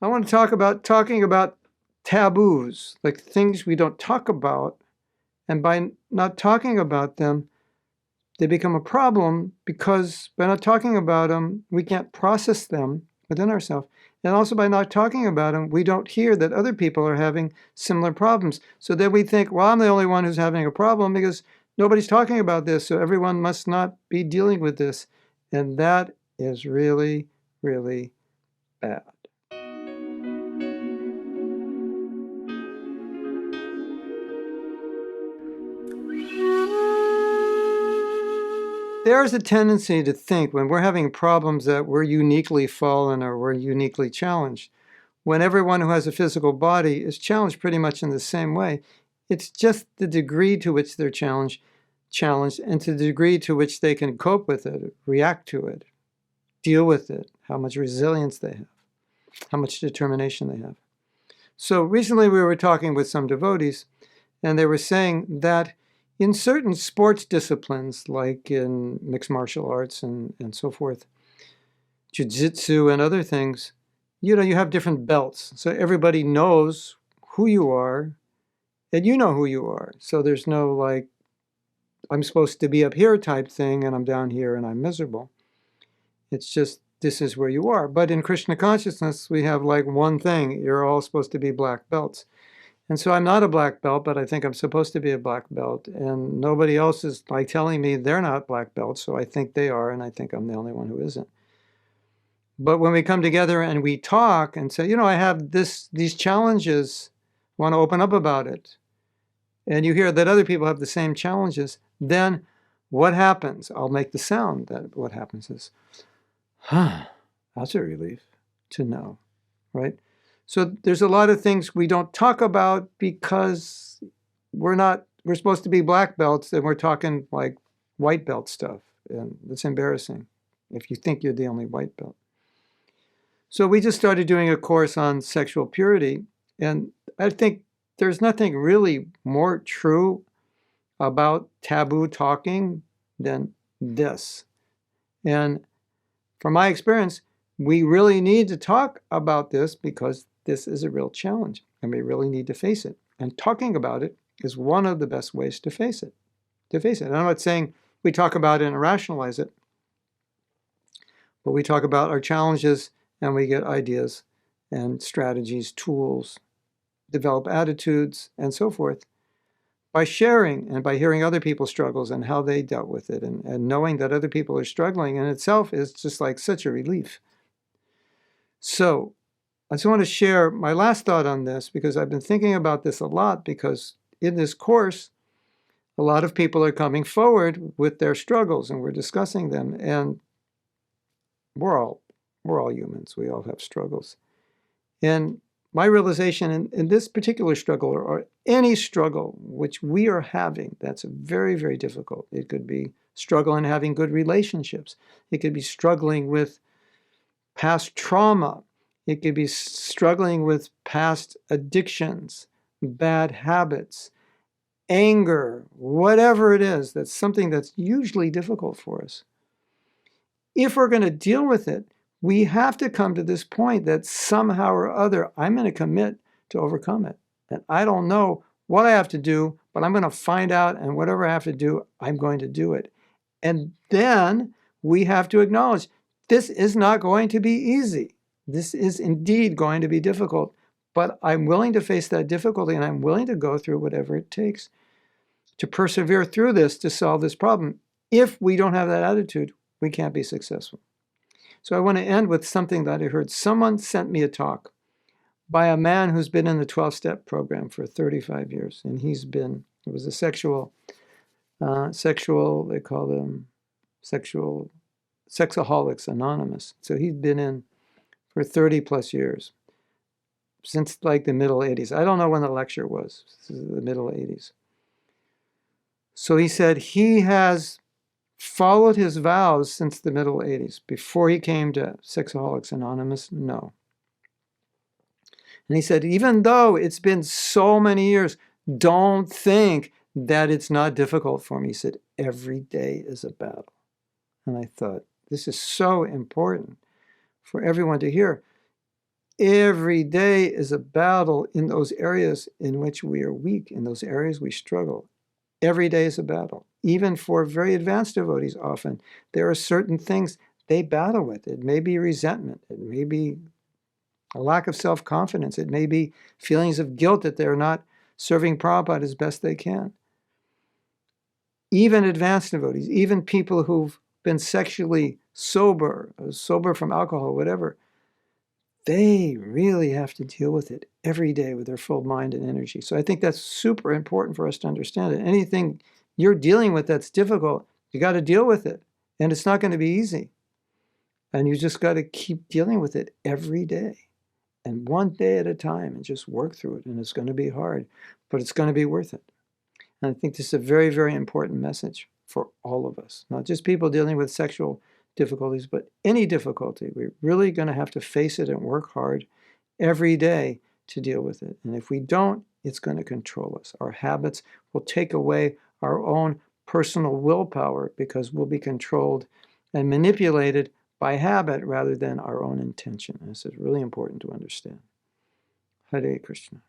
I want to talking about taboos, like things we don't talk about. And by not talking about them, they become a problem because by not talking about them, we can't process them within ourselves. And also by not talking about them, we don't hear that other people are having similar problems. So then we think, well, I'm the only one who's having a problem because nobody's talking about this. So everyone must not be dealing with this. And that is really, really bad. There's a tendency to think when we're having problems that we're uniquely fallen or we're uniquely challenged. When everyone who has a physical body is challenged pretty much in the same way, it's just the degree to which they're challenged and to the degree to which they can cope with it, react to it, deal with it, how much resilience they have, how much determination they have. So recently we were talking with some devotees, and they were saying that in certain sports disciplines, like in mixed martial arts and so forth, jiu-jitsu and other things, you have different belts. So everybody knows who you are, and you know who you are. So there's no like, I'm supposed to be up here type thing, and I'm down here and I'm miserable. It's just, this is where you are. But in Krishna consciousness, we have like one thing. You're all supposed to be black belts. And so I'm not a black belt, but I think I'm supposed to be a black belt. And nobody else is like telling me they're not black belts, so I think they are, and I think I'm the only one who isn't. But when we come together and we talk and say, I have these challenges, I want to open up about it, and you hear that other people have the same challenges, then what happens? I'll make the sound that what happens is, that's a relief to know, right? So there's a lot of things we don't talk about because we're supposed to be black belts and we're talking like white belt stuff. And it's embarrassing if you think you're the only white belt. So we just started doing a course on sexual purity. And I think there's nothing really more true about taboo talking than this. And from my experience, we really need to talk about this because this is a real challenge and we really need to face it. And talking about it is one of the best ways to face it. And I'm not saying we talk about it and rationalize it, but we talk about our challenges and we get ideas and strategies, tools, develop attitudes, and so forth by sharing and by hearing other people's struggles and how they dealt with it, and knowing that other people are struggling in itself is just like such a relief. So I just want to share my last thought on this because I've been thinking about this a lot, because in this course, a lot of people are coming forward with their struggles and we're discussing them, and we're all humans. We all have struggles. And my realization in this particular struggle, or any struggle which we are having, that's very, very difficult. It could be struggle in having good relationships. It could be struggling with past trauma. It could be struggling with past addictions, bad habits, anger, whatever it is. That's something that's usually difficult for us. If we're going to deal with it, we have to come to this point that somehow or other, I'm going to commit to overcome it. And I don't know what I have to do, but I'm going to find out, and whatever I have to do, I'm going to do it. And then we have to acknowledge this is not going to be easy. This is indeed going to be difficult, but I'm willing to face that difficulty, and I'm willing to go through whatever it takes to persevere through this to solve this problem. If we don't have that attitude, we can't be successful. So I want to end with something that I heard. Someone sent me a talk by a man who's been in the 12-step program for 35 years. And it was a they call them Sexaholics Anonymous. So he'd been in for 30 plus years, since like the middle 80s. I don't know when the lecture was. This is the middle 80s. So he said he has followed his vows since the middle 80s. Before he came to Sexaholics Anonymous, no. And he said, even though it's been so many years, don't think that it's not difficult for me. He said, every day is a battle. And I thought, this is so important for everyone to hear. Every day is a battle in those areas in which we are weak, in those areas we struggle. Every day is a battle. Even for very advanced devotees, often, there are certain things they battle with. It may be resentment. It may be a lack of self-confidence. It may be feelings of guilt that they're not serving Prabhupada as best they can. Even advanced devotees, even people who've been sexually sober from alcohol, whatever, they really have to deal with it every day with their full mind and energy. So I think that's super important for us to understand it. Anything you're dealing with that's difficult, you got to deal with it. And it's not going to be easy. And you just got to keep dealing with it every day. And one day at a time, and just work through it. And it's going to be hard, but it's going to be worth it. And I think this is a very, very important message for all of us, not just people dealing with sexual difficulties, but any difficulty. We're really going to have to face it and work hard every day to deal with it. And if we don't, it's going to control us. Our habits will take away our own personal willpower because we'll be controlled and manipulated by habit rather than our own intention. And this is really important to understand. Hare Krishna.